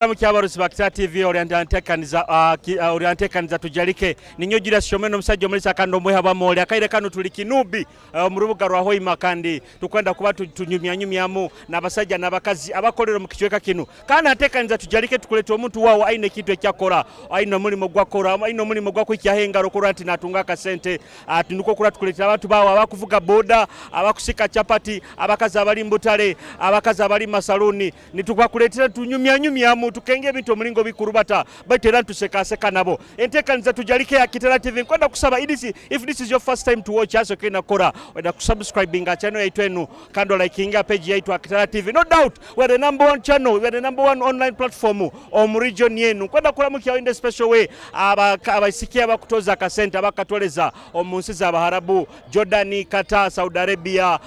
Mukiabarusi ba Kitara TV oriantekaniza Tujarike ninyo gira shomeno musajja muri sakando mwe haba mole akaire kanu tuli kinubi mu rubuga rwa Hoima kandi tukwenda kuba tunyumyamyamu n'abasajja n'abakazi abakolero mu kichweka kinu kandi atekaniza Tujarike tukuleta omuntu wawo aine kitu ekyakora aine mulimo gwakora aine mulimo gwakwikia hengaro kuranti natunga kasente atunduko kula tukuleta abantu bawo abakuvuga boda abakusika chapati abakazi abali mbutale abakazi abali masaluni nitukwakuletera tunyumyamyamu tukenge ebintu omulingo bikurubata batera tusekaseka nabo entekaniza Tujarike ya Kitara TV kwenda kusaba if this is your first time to watch us okay nakora wenda kusubscribing a channel yaitu enu kando liking ya page yaitu Kitara TV no doubt we're the number one channel, we're the number one online platform region yenu kwenda kulamukia in the special way abasikia bakutoza kasente abakatoleza omunsiza abaharabu Jordan, Qatar, Saudi Arabia,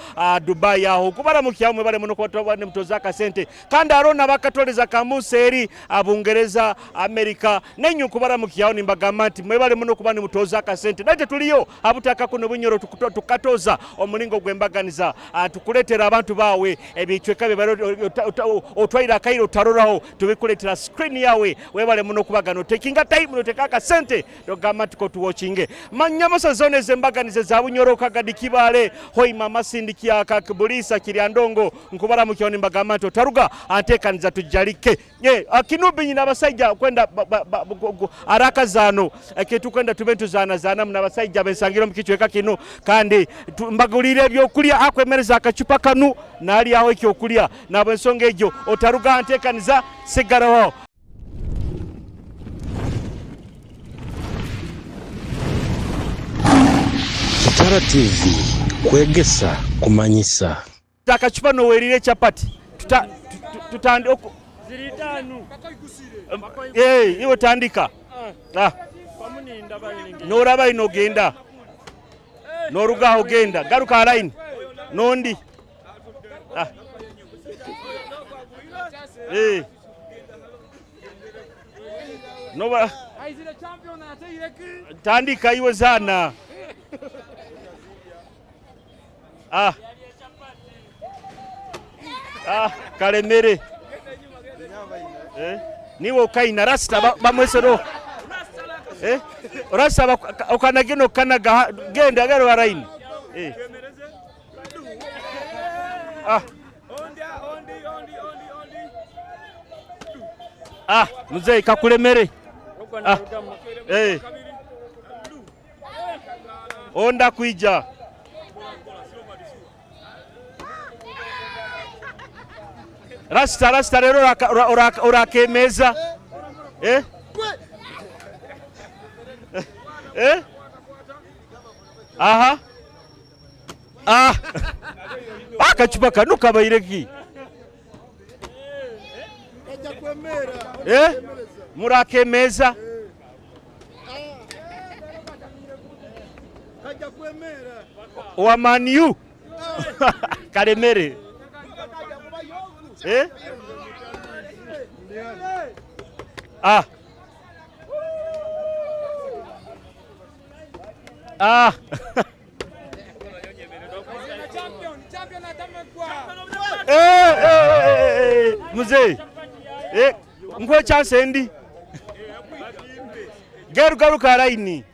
Dubai aho kubaramukia mwe bale muno kwatwa mutoza kasente kandi arona bakatoleza kamuse Abungereza, Amerika nenyu kubara mukiao ni mbagamati mwebale muno kubani mutoza kasente nate tuliyo abutaka kuno bunyoro tukatoza omulingo gwembaganiza tukuletera abantu bawe ebichweka bibalo otwaira kairo taroraho tubikuletera screen yawe webale muno kubagano takinga time noteka kasente dogamati ko tuwatchinge manyamaso zone zembaganize za bunyoro kagadikibale Hoima masindikia kakubulisa kiriandongo nkubara mukiao ni mbagamati otaruga antekaniza Tujarike akinubi nyina basajja kwenda araka zano ketu kwenda tubentu zana muna basajja bensangiro mukichweka kino kandi mbagulire byokulya akwemereza akacupa kanu nali aho ekyokulya nabo ensonga ejo otaruga antekaniza sigaraho Kitara TV Kwegesa Kumanyisa akacupa no werire chapati tutande Ziritanu iwe tandika pamuninda bayininge noraba inogenda noruga ogenda garuka line nondi noba aizira champion atayireki tandika iwe zana kalemere niwe ukaina rasta bamwesero rasta ukanagino kanaga genda garo araini muzee kakulemere onda kuija Rasta rero urakemeza aha akacupa kanu kabayireki murakemeza wa maniu karemere muzee nkwe chance ndi garuka line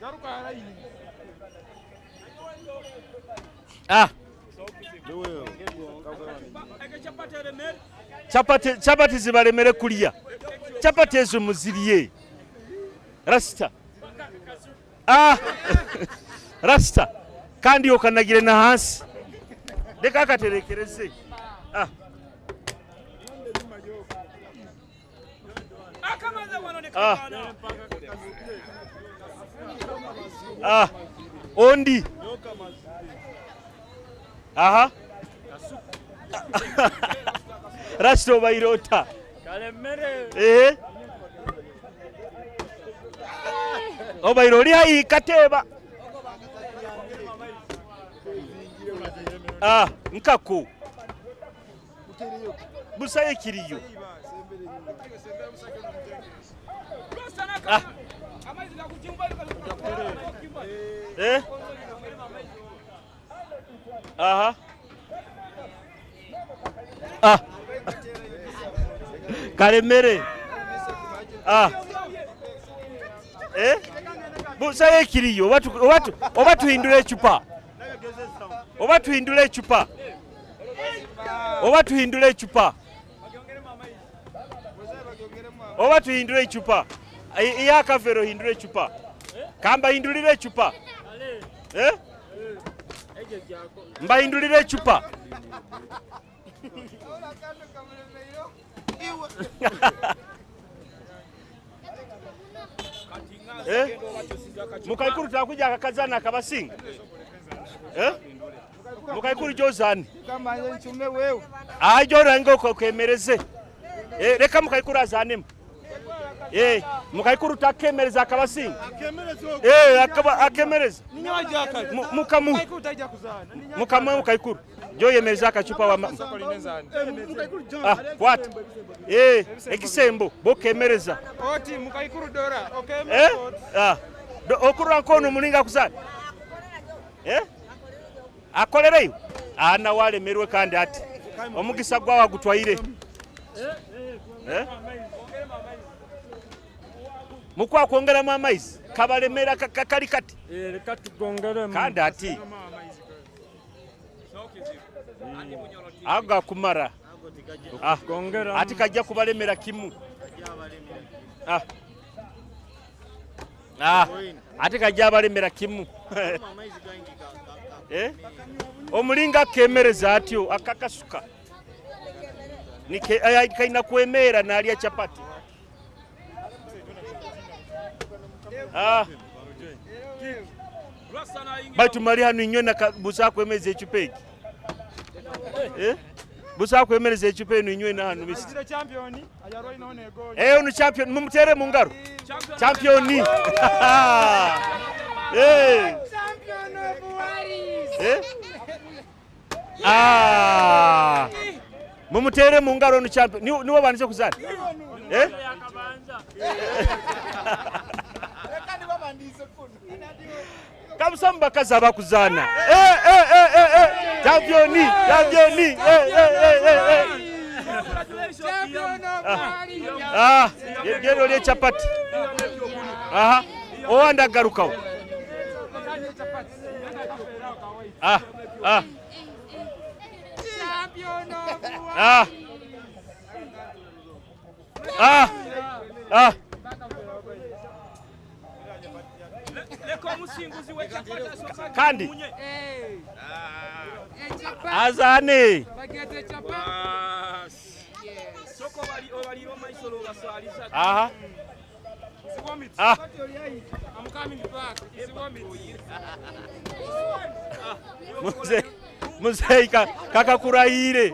chapati zibalemere kulia chapati ezo muziriye rasta rasta kandi okanagire na hansi deka akaterekereze ondi rasta obairota kalemere obairoli hayi kateba nkako busaye kiriyo Karemere Busayo ekiriyo oba tuhindule ecupa. Oba tuhindule ecupa. Oba tuhindule ecupa. Oba tuhindule ecupa. Iya kavero hindule ecupa. Kamba hindulire ecupa. Mba hindulire ecupa. Mukaikuru takuja akakazana akabasinga. Mukaikuru jozani. Ajora ngo kokemereze. Reka mukaikuru azanemu. Mukaikuru takemereza akabasinga. Akemereza. Mukamu. Mukamu mukaikuru. Jo yemeza akachupa wa what? Ekisembo bokemereza. Oti mukaikuru dora. Okemereza. Okuru nkono mulinga kuzana. Akolereyo. Ana wale merwe kandi ati. Omugisa gwawa gutwaire. Mukwa kuongera mu amaizi kabalemera kakali kati. Leka tugongere mu. Kandi ati. Aga kumara. Gongera. Ati kajja kubalemera kimu. Ati kajja abalemera kimu. Omulinga kemereza atyo akakasuka. Nike kaina kuemera na alia chapati. Baitu mali hanu nyona busa kwemeza echupeki. Busa kwemereza echupa eno inywe na hanu misi. Champion ayaroi none go. Onu champion mumutere mu ngaro. Champion. Champion of Waris. Mumutere mu ngaro onu champion. Niwo banze kuzana. Kamusamba kaza bakuzana. Champion. Yero le chapati. Oanda garukawo. Kandi azane Soko bali maisolo basaliza. I'm coming back. Mzee kaka kurahire.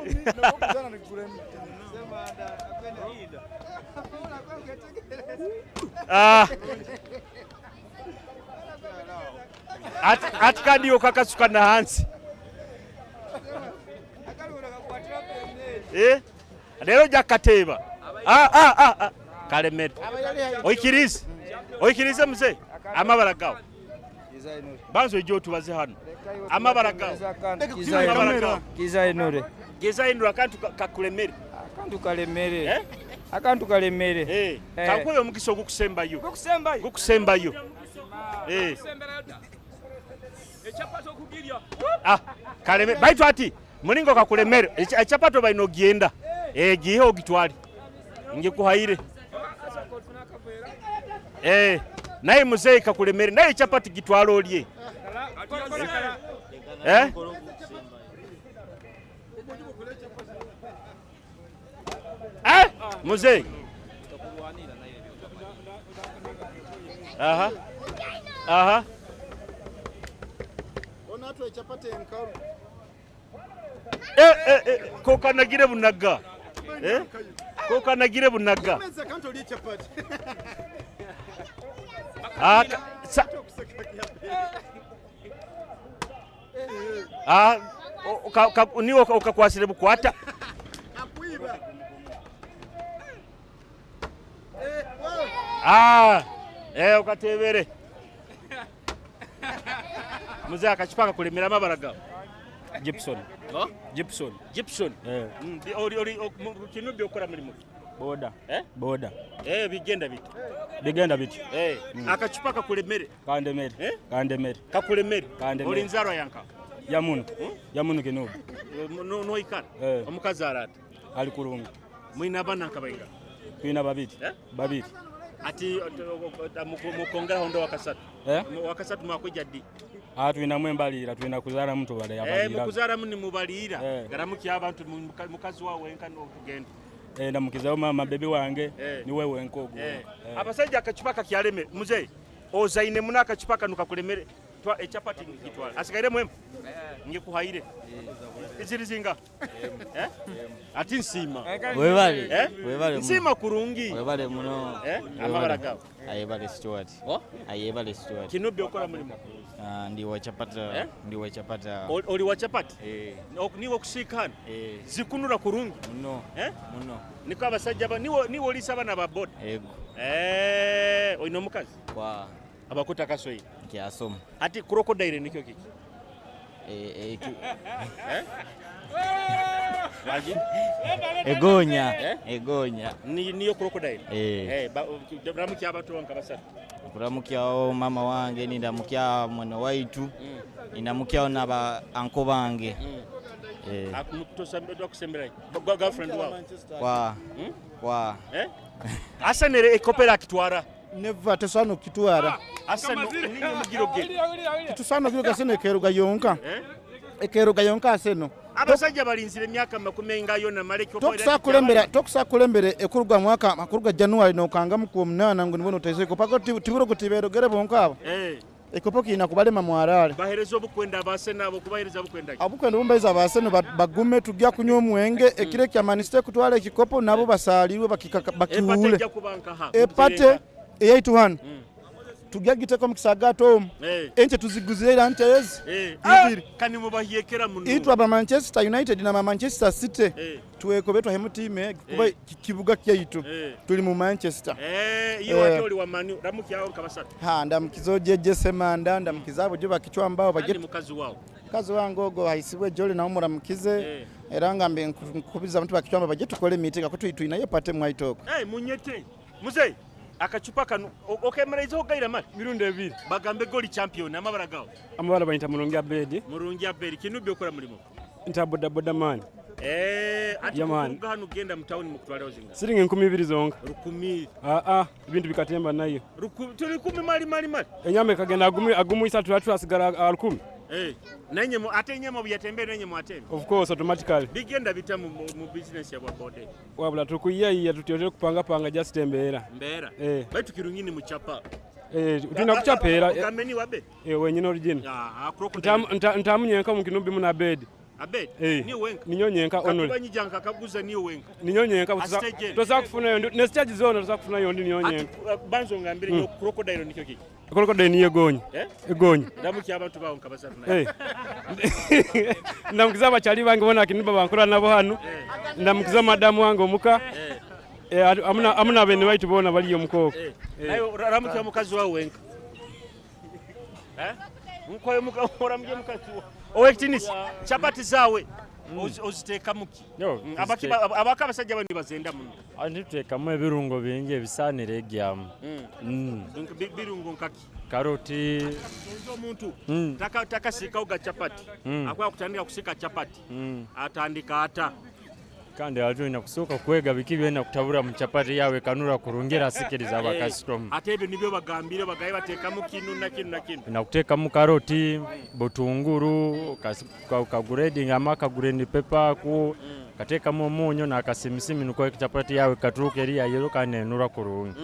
Atkandiyo kakasuka na hansi. Lero jakateba. Kalemete. Oikirize mzee. Amabara gawo. Banzo ejo tubaze hano. Amabara gawo. Giza inure akantu kakulemere. Akantu kalemere. Akantu kalemere. Kakoyo mugiso gukusembayo. Gukusembayo. Echapato kugirya. Kalemere. Baitu ati mulingo kakulemere. Echapato baino gienda. Gihe ogitwali. Ngikuhaire. Naye muzee kakulemere. Naye chapati gitwalo olye. Muzee. Ona atwe chapati enkaru. Kokanagire bunaga. Kokanagire bunaga. Meza kanto li chapati. Niwo okakwasire bukwata. Akuiba. Ukatebere. Muzee akachipaka kulemera amabaraga. Gibson. Gibson. Kinu byokora mulimo. Boda. Boda. Bigenda bitu. Bigenda bitu. Akacupa kakulemere. Kandemere. Kandemere. Kakulemere. Oli nzarwa yanka. Yamuno. Yamuno Kinubi. No ikana. Omukazi arata. Ali kurungi. Mwina bana kabainga. Twina babiri. Babiri. Ati mukongera hondo wakasatu. Wakasatu mwakweja ddi. Twina mwembalira, twina kuzara mtu bale yabalira. Mukuzara muni mubalira. Garamuki abantu mukazi wawe enkano okugenda. Ndamukizawo mama bebe wange ni wewe enkogo. Abasajja akacupa kakyaleme muzeyi. Ozaine muna akacupa kanu kakulemere. Twa echapati ngitwala. Asigaire mwemu. Ngikuhaire. Izirizinga. Ati nsima. Webale. Webale. Nsima kurungi. Webale muno. Amabaragawo. Ayebale Stuart. Ayebale Stuart. Kinubi okola mulimo. Ndi wachapata. Ndi wachapata. Oli wachapati? Niwo okusiikana? Zikunula kurungi? Muno. Muno. Niko abasajja niwo olisa abana ba boda? Ego. Oyina omukazi? Kwa. Abakuta kasoyi? Kyasoma. Ati crocodile nikyo kiki? Egonya. Egonya. Niyo crocodile? Baramukia abantu bonka basatu? Kuramukiao mama wange, nindamukia mwana waitu, nindamukiao naba anko bange. Kusembera girlfriend wao? Kwa. Asanere ekopera kitwara? Neva tesano kitwara. Asano ninyo mugiroge. Kitusano kiroga sene ekeruga yonka. Ekeruga yonka aseno. Abasajja balinzire emyaka 10 yona maleki okukola. Tokusakulembere ekuruga mwaka akuruga January nokanga mu 8 ngo nibono tezeko pako tiburo kutiberogere bonka abo. Ekopo kina kubalema mwarale. Baherezo bukwenda abasena abo kubahereza bukwenda. Abukwenda bumbaiza abasena bagume tugya kunywa omwenge ekire kya maniste kutwala ekikopo nabo basalirwe bakiwule. Epate eyituhana. Tugya giteko mukisagato ente tuziguzira ntezi kani mubahiyekera muno itwa ba Manchester United na Manchester City tuwekobetwa hemu time kuba kibuga kyaitu tuli mu Manchester iyo watoli wa manu ramukyawo kabasatu ndamukizojeje semanda ndamukizabo jo bakichwa mbao baje mukazi wao kazi wangogo haisiwe jole na umura mukize era ngambe nkubiza abantu bakichwa baje tukole meeting akutu itu inayo pate mwaitoko munyete muzeyi akacupa kanu okemeraizo gaira mali mirundi 2 bagambe goli champion amabaragawo amabala bayita mulungi abedi Kinubi okora mulimo ntaboda boda man ati hanu genda mu town mukutwala ozinga siringa 12 zonka 10 ibintu bikatemba nayo tuli 10 mali enyame kagenda agumu isatu asigara 10 nanye ate nyama byatembera nanye mwatembe of course automatically bigenda bita mu business ya bode wabula tukuyiya tutyoje kupanga just tembera mbera baitu kirungini mu chapa tuna kuchapera kameni wabe wenyine origin ntamunyenka mu Kinubi muna bed abed ni wenka ninyonyenka only kubanyijanga kaguza ni wenka ninyonyenka toza kufuna yo ne stage zone toza kufuna yo ninyonyenka banzo ngambire yo crocodile nikyo kiki crocodile ni egonya egonya ndamuki abantu bawo nkabasatu naye ndamukiza abachali bange bona Kinubi bankora nabo hano ndamukiza madamu wange omuka amuna bene baitu bona bali yo mukoko nayo ramuki mukazi wawe wenka nkoyo mukora mje mukazi owekitinisi chapati zawe oziteka muki abakabasajja bandi bazenda muno anitekamu ebirungo bingi ebisanire egyamu birungo nkaki karoti omuntu takasikawo ga chapati akwaya kutandika kusika chapati atandika ata kandi alina kusooka kwega biki byena kutabura mu chapati yawe kanura kurungira asikiriza abakasitoma ate ebyo nibyo bagambire bagaye batekamu kinu na kutekamu karoti butunguru kaguredi amaka gurendi pepa ku katekamu omunyo nakasimisimi nuko chapati yawe katuruka eri yayero kanenura kurungi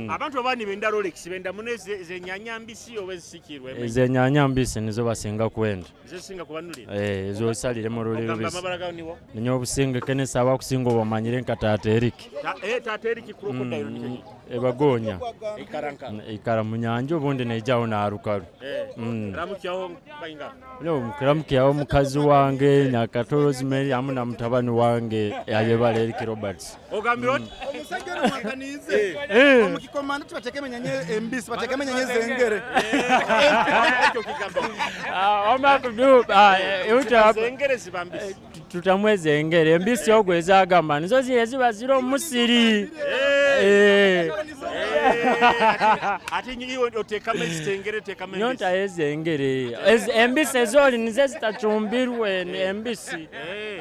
abantu abani benda Rolex benda muneze ze nyanya mbisi obezisikirwe ze nyanya mbisi nizo basinga kwenda zesinga kubanulira ezo salire mu rulero bisi amabaraga niwo ninyo businga kene saba kusinga obamanyire nkatata Eric tata Eric crocodile nikyo ebagonya ikara munyanja obundi nejawo na arukaru ramukyaho bayinga ramukyaho mukazi wange Nyakato Rosemary amuna mutabani wange yayebale Eric Roberts ogambiro omusajja mwaganize omukikomanda tubatekeme nyanye embisi batekeme nyanye zengere ekyo kigamba omakudu zengere zibambisi tutamweze engere embisi ogweza agamba nizo ziba ziro musiri ati nyiwe otekame zitengere tekame nyonta ezengere embisi ezoli nize zitachumbirwe embisi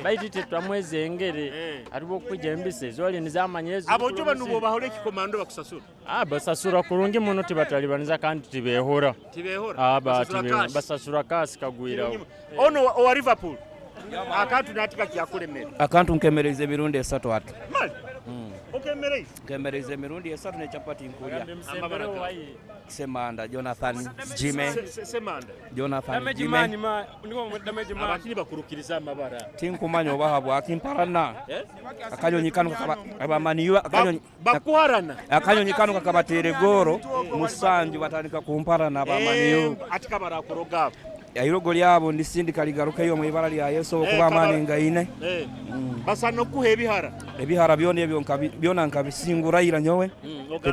baiti tutamweze engere aribo kujja embisi ezoli nizamanyezi abo joba nubo bahole kikomando bakusasura basasura kurungi muno tibatalibaniza kandi tibehora basasura kasi kagwira ono wa Liverpool akantu natika kyakulemera akantu nkemereze mirundi 3 atu mali nkemereze mirundi 3 ne chapati nkulya Semanda Jonathan Jime Jonathan Jime abakiri bakurukiriza amabara tinkumanya obahabwa akimparana akanyonyikano abamaniwa akanyonyikano kakabatere goro musanju batandika kumparana abamaniyo atikabara kuroga Airogo lyabo ndisindika ligaruka yo mwibara lya Yesu okuba amani ngaine basa no kuhebihara ebihara byone ebyo byona nkabisingura ira nyowe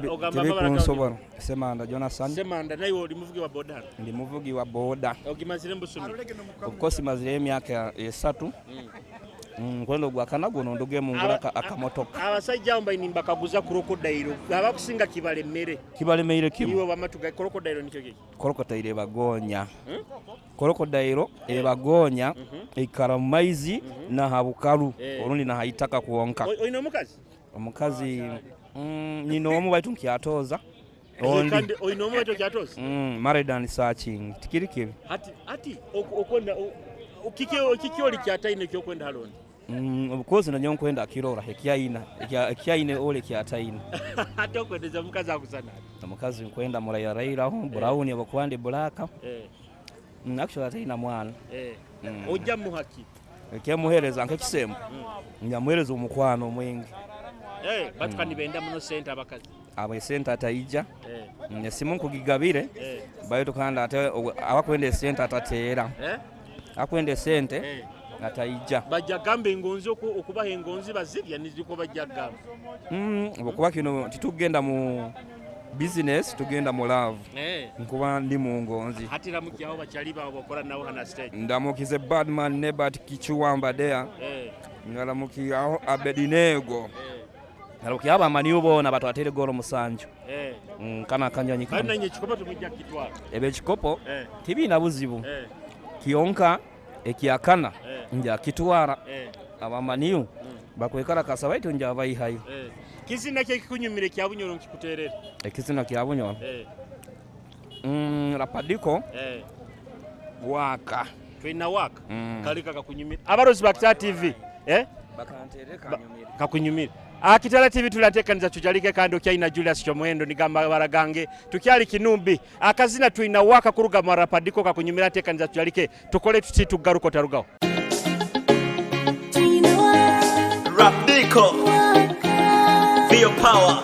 ogamba kunsobora Semanda Jonathan Semanda nayo oli muvugi wa boda ndi muvugi wa boda ogimazire mbusumi okosi mazire emyaka 3 kwendo gwakana gono ndoge mungura akamotoka abasajja amba inimba kaguza Crocodile abakusinga kibalemere kimu iwe bamatuga Crocodile nicho kiki Crocodile bagonya Crocodile ebagonya ikara maizi na habukalu olundi na haitaka kuonka oino omukazi nino omu baitu nkyatoza ondi oino omu baitu kyatoza married searching tikirike ati okwenda ukiki oli kyataine kyokwenda halondi obukozi nanyo nkwenda kirora ekyaine ole kyataine ate okwendeza mukazi akusana omukazi nkwenda murayira brown abakwande black actually ataina mwana ojja muhaki ekyemuhereza nk'ekisemu nyamuhereza omukwano omwenge batukani benda muno sente abakazi abo sente ataija nesimu nkugigabire bayo tukanda ate abakwenda sente atateera akwenda sente ataija bajja gambe engonzi okubaha engonzi bazirya niziko bajja gambe okuba kino titugenda mu business tugenda mu love nkuba ndi mu ngonzi hatira mukiaho bachali bawo bakola nawo hana stage ndamukize badman nebat kichuwamba there ngala mukiaho abedinego Nalokiaba maniyo bona batu atere goro musanju kana kanjanyika kandi nanye chikopo tumujja kitwala ebe chikopo tibi na buzibu kionka ekiakana nja kitwara abamaniyo bakwekala kasabaito nja abayi hayo kizina kye kikunyumire kyabunyoro nkikuterera ekizina kyabunyoro rapadiko waka twina waka kalika kakunyumira abarozi ba Kitara TV bakantereka kakunyumira Kitara TV tulatekaniza Tujarike kandi okyaina Julius Chomwendo nigamba baragange tukyali kinumbi akazina twina waka kuruga marapadiko kakunyumira tekaniza Tujarike tukole tuti tugaruko tarugaho Rapdiko Feel power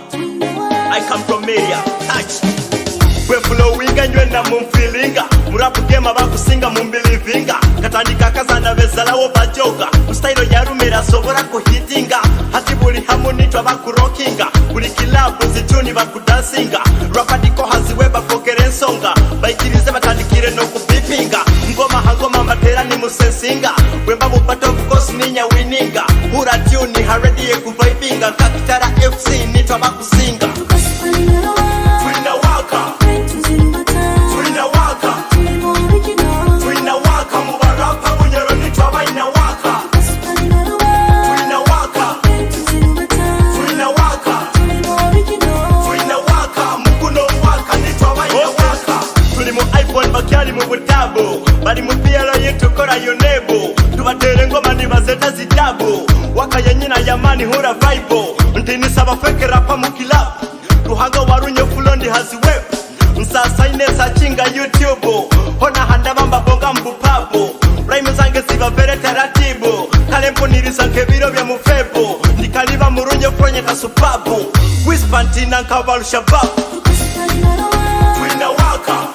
I come from media touch we flowing and when I'm feeling murapu game abakusinga mumbelivinga katandika kazana bezalawo bajoga style ya rumera sobora ko hitinga hati buri harmony to abakurokinga buri club zituni bakudansinga Rapdiko haziwe bafokere nsonga bayikirize batandikire no kupipinga ngoma hangoma matera ni musensinga wemba mubato course ninya wininga hura tune haredi ekuvibinga Kitara FC nitwa abakusinga twina waka bali mupiyalo yetukora yonebo tubatere ngoma nibazeta zitabo wakaya nyina yamani hura vibe ntini saba fake rapa mukila ruhanga warunye fulondi haziwe nsasa inesa chinga YouTube hona handa bamba bonga mbupabo rhyme zange ziba vere taratibu kalempo nirisanke biro bya mufebo nikaliba murunye fronye kasupabu wispantina nkavalu shabab twina waka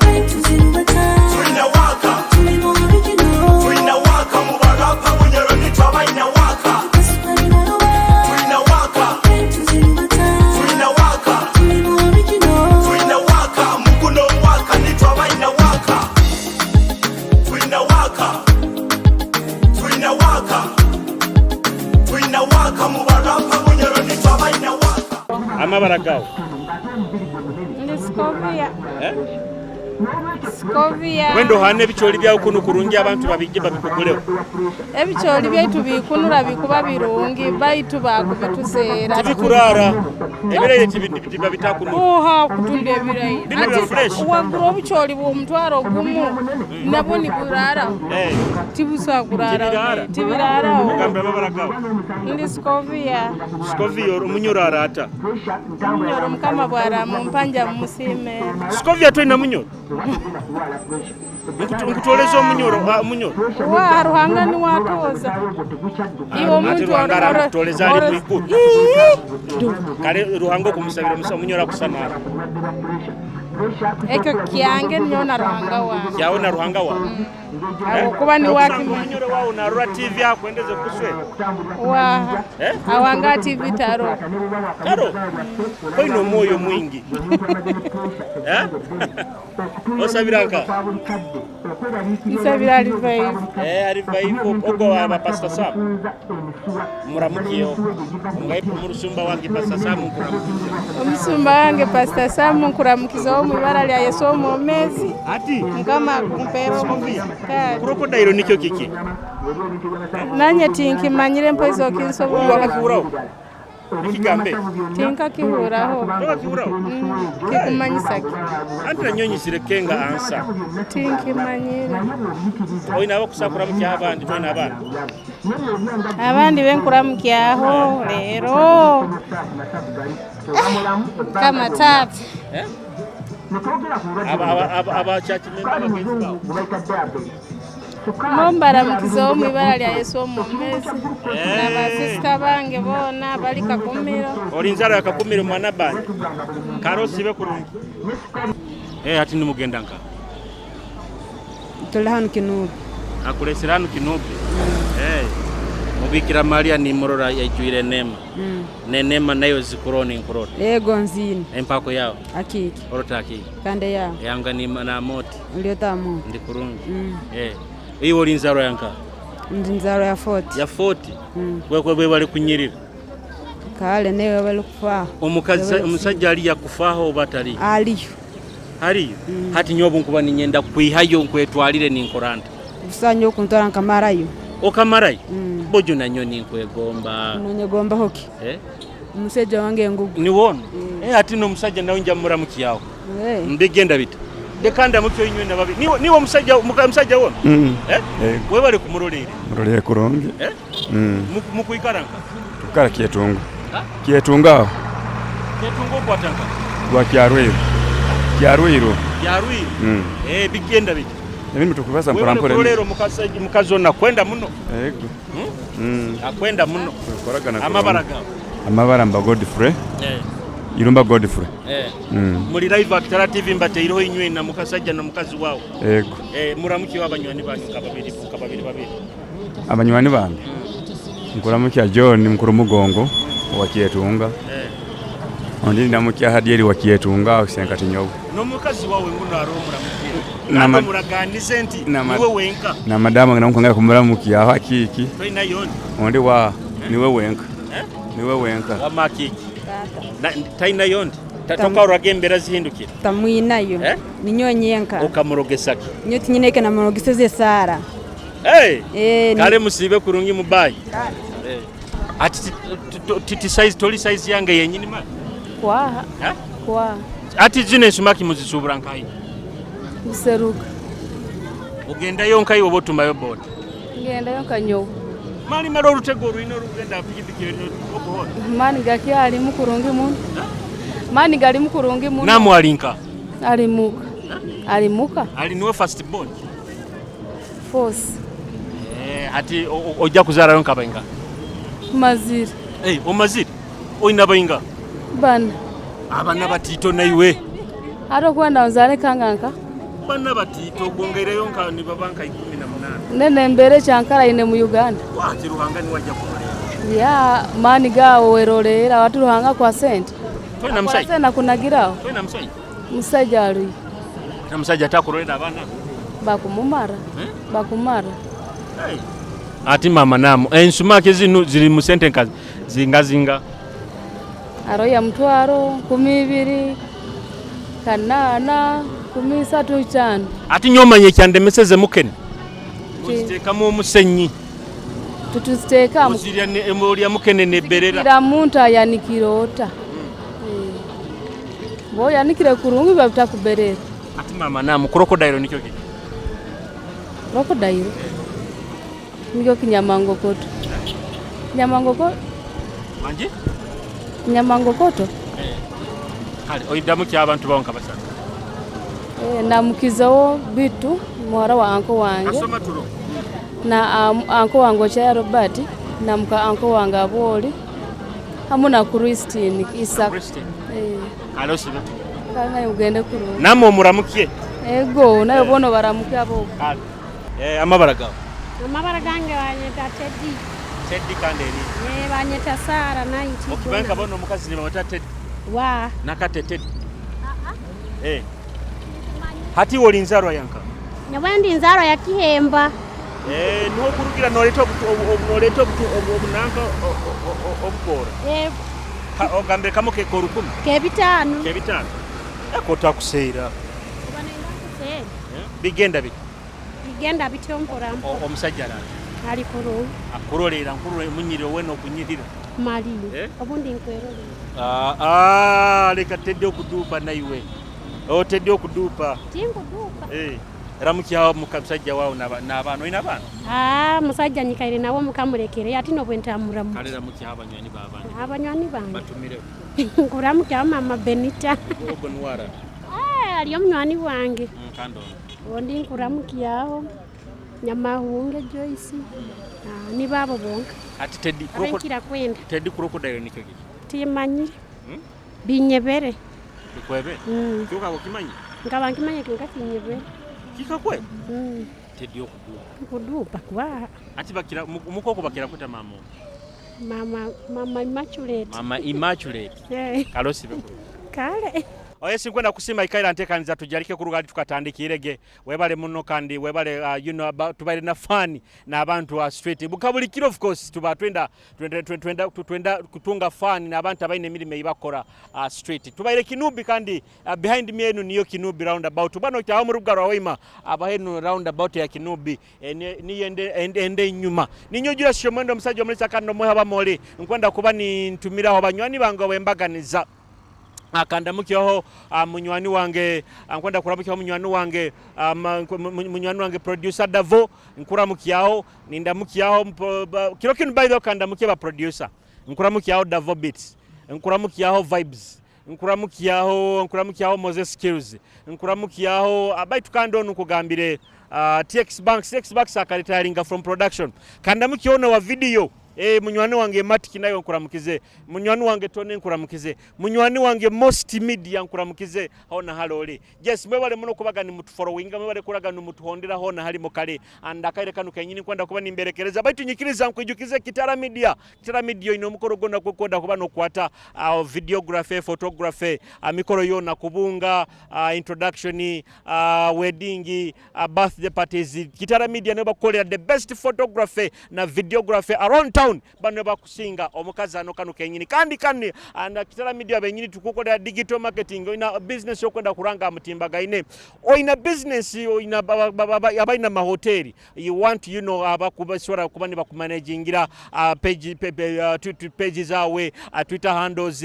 amabaragawo Ndi Scovia. Wendo hane bicholi byawo kuno kurungi abantu babijje babikugulewo. Ebicholi byaitu bikunura bikuba birungi baitu bakubitusera. Tibikurara. Ebireye tibiba bitakunura. Oha kutunde ebireye. Bino fresh. Waguro bicholi bw'omutwaro gumu nabo ni burara. Tibusa kurara. Tibirara. Mugambe amabaragawo. Ndi Scovia. Scovia omunyurara ata. Munyoro mukama bwara mumpanja musime. Scovia twina munyoro. Nkutoleza omunyoro wa ruhanga ni watoza iyo muntu arutoleza ali kuiku kale ruhango kumusabira musa omunyoro akusanara eko kyange nyona ruhanga wa yaona ruhanga wa kuba ni waki omunyoro wao na rura TV akwendeze kuswe wa awanga TV taro koino moyo mwingi osabiraka nsabira revive ogo wa Pastor Sam muramukiyo ngaipo murusumba wange Pastor Sam omusumba wange Pastor Sam nkuramukizo mu ibara lya Yesu mu mezi ati ngama kumpero Crocodile nikyo kiki nanye tinki manyire mpoizo kinsobo wakakuraho ikigambe tinka kihuraho Kumanyisa anti nanyonyisire kenga ansa tinki manyire oina abakusakura mu kyabandi toina abandi benkura mu kyaho lero kama tatu aba church member Mombara mukizo mu ibara lya Yesu mu mezi n'abasista bange bona bali kakumiro olinzara yakakumiro mwana bani karosi be kurungi ati nimugenda nka tulahanu kinubi akulesiranu kinubi mubikira Maria ni morora yajuire nema nenema nayo zikuroni nkurota ego nzini empako yao akiki orota akiki kande yao yanga ni na moti ndio tamu ndi kurungi iyo olinzaro yanka ndinzaro ya 40 ya 40 kwekwe bali kunyirira kale newe bali kufa omukazi omusajja ali yakufaho batali ali hati nyobo nkuba ninyenda kwihayo nkwetwalire ninkoranda usanyo kuntwara nkamarayo okamarayo bojo nanyoni nkwegomba nonyegomba hoki umusajja wange ngugu ni wona ati no musajja nawe njya muramuki yawo mbigenda bita dekanda mutyo inywe nababi niwo musajja wona we bali kumurolere kurongi mukuikaranga tukara kietunga kwatanka kwa kyarwiro bigenda bita Mimi tukubasa mpora lero mukazi ona kwenda muno akwenda muno amabara mba Godfrey irumba Godfrey muri live Kitara TV mbate iriho inywe na mukasajja na mukazi wawo yego muramuki w'abanywani banyu kababiri abanywani banyu nkuramuki John mukuru mugongo wa Kietunga ondi ndamuki Hadieri wa Kietunga usenkati nyobo no mukazi wawe nguno aro muramuki muraganize nti niwe wenka na madamu ngamukanga kumuramuki aho akiki toina yoni ondi wa niwe wenka niwe wenka wa makiki taina yondi tatoka uragembera zihindukira tamwinayo ninyonyenka okamurogesaki nyoti nyineke na murogeseze Sara kale musibe kurungi mubayi ati titi size toli size yange yenyini ma kwa ati zine sumaki muzisubura nkai useruka ugenda yonka iwo botuma yobota ngenda yonka nyo mani maro rutego ruino rugenda pikipiki okohona mani gaki ali mukurungi mun mani gali mukurungi mun namu alinka alimuka ali niwe first born force ati ojja kuzara yonka bainga maziri omaziri oina bainga bana abana batito naiwe aro kwenda uzale kanganka bana batito gongere yonka ni babanka 18 nene mbere chankara ine mu Uganda wati ruhanga ni wajja kurole ya mani gawo werolera watu ruhanga kwa sente toina msai sana kunagirao toina msai musajja ali na musajja atakurolera abana bakumara ati mama namu ensumake zinu ziri mu sente nkazi zinga aroya mutwaro 12 kanana 35 ati nyomanye cyande meseze mukene muzitekamu omusenyi tutuziteka muzirya emulya mukene neberera ira muntu ayanikirota bo yanikire kurungi babitakuberera ati mama na Crocodile nikyo ki Crocodile nikyo kinyamangokoto nyamangokoto manje nyamangokoto kale oidamu ky'abantu bonka basatu namukizawo bitu mwara wa anko wange asoma tulo na anko wange cha Robert na muka anko wange aboli hamuna Christine Isaac kale osibe kana ugende kuru namwe muramukiye ego nayo bono baramukiye abo kale amabara gawo amabara gange wanyeta Teddy kandi eri banyeta Sara 90 okibanka bono mukazi ni bawata Teddy wa nakate Teddy hati woli nzarwa yanka nyawendi nzarwa ya Kihemba no kurugira noleto obunanga obukora ogambe kamo ke korukumi kebitano akota kuseira bigenda bitompora omusajja ali kuru akurolera munyire weno kunyirira mali obundi nkwerole leka Teddy okudupa naiwe Teddy okudupa tinkudupa ramukyawo mukasajja wawo n'abaana olina abaana musajja nyikaire nawo mukamurekere ati nobwentamuramu kale ramukyawo abanywani b'abaana abanywani bange batumirewo nkuramukyawo mama Benita ogonwara aliyo munywani wange kandono ondi nkuramukyawo Nyamahunge Joyce ni babo bonka ati Teddy Crocodile nikyo ki timanyi binyebere bikwebe kyuka bokimanyi ngaba nkimanye kyuka kinyebere kikakwe Teddy okudupa kwa ati bakira mukoko bakira kuta mama Immaculate kalosi kale oyesi kwenda kusima ikaira ntekaniza tujarike kurugali tukatandikirege webale muno kandi webale tubale na fani na abantu wa street bukabulikiro of course tuba twenda kutunga fani na abantu abaine milime ibakora street tubaire kinubi kandi behind me enu niyo kinubi roundabout bano cyaho mu rugaro wema abahenu roundabout ya kinubi ni ende nyuma ninyojira shomendo musajja muri sakando moha bamole nkwenda kuba ni ntumiraho banywani bango bembaganiza akandamukyaho munywani wange ankwenda kuramukyaho munywani wange producer Davo nkuramukyaho nindamukyaho kiro kinu by the kandamukye ba producer nkuramukyaho Davo Beats nkuramukyaho Vibes nkuramukyaho Moses Skills nkuramukyaho abaitu kando nukugambire TX Banks akalitaringa from production kandamukyaho na wa video munywani wange Matiki nayo nkuramukize munywani wange Tony nkuramukize munywani wange Most Media nkuramukize hona haloli yes mwebale muno kubaga ni mutu followinga mwebale kuraga ni mutu hondera hona hali mukale andakaire kanu kenyini kwenda kuba nimberekereza baitu nyikiriza nkujukize Kitara Media ino mukoro gona kokoda kuba no kwata videography photography mikoro yona kubunga introduction wedding birthday parties Kitara Media ne bakolera the best photography na videography around bano bakusinga omukazi ano kanu kenyini kandi and Kitara Media benyini tukukolera digital marketing oina business yokwenda kuranga mutimba gaine oina business oina abaina mahoteli you want abakubasora kuba ne bakumanagingira pages awe Twitter handles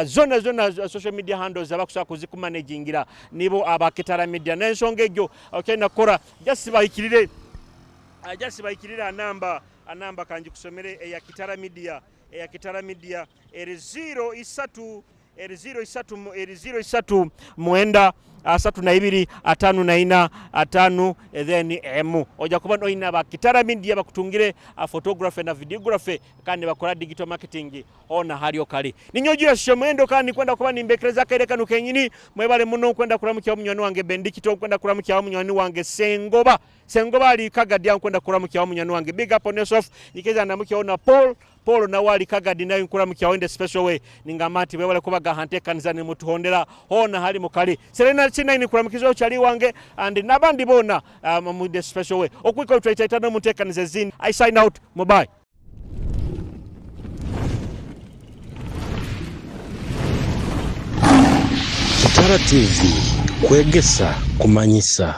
zona social media handles abakusa kuzikumanaging nibo aba Kitara Media nensonga egyo okay nakora just bayikirira anamba kanji kusomere ya Kitara Media eri 03 mwenda 3254 then oja kuba oina ba Kitara Media bakutungire photography na videography kandi bakora digital marketing ona haliyo kali ninyojira shomendo kandi kwenda kuba nimbekereza kaire kanu kenyini mwebale muno kwenda kuramukya munywani wange Bendikito kwenda kuramukya munywani wange Sengoba ali Kagadi kwenda kuramukya munywani wange big up on yourself ikeza ndamukya ona Paul na wali Kagadi nayo nkuramukya wende special way ningamati webale kubaga hantekaniza ni mutuhondera hona hali mukali Serena Chinaini kuramukizwa chali wange and nabandi bona mu the special way okwika utwaitaitana mutekanize zini I sign out mobile Kitara TV, Kwegesa, Kumanyisa.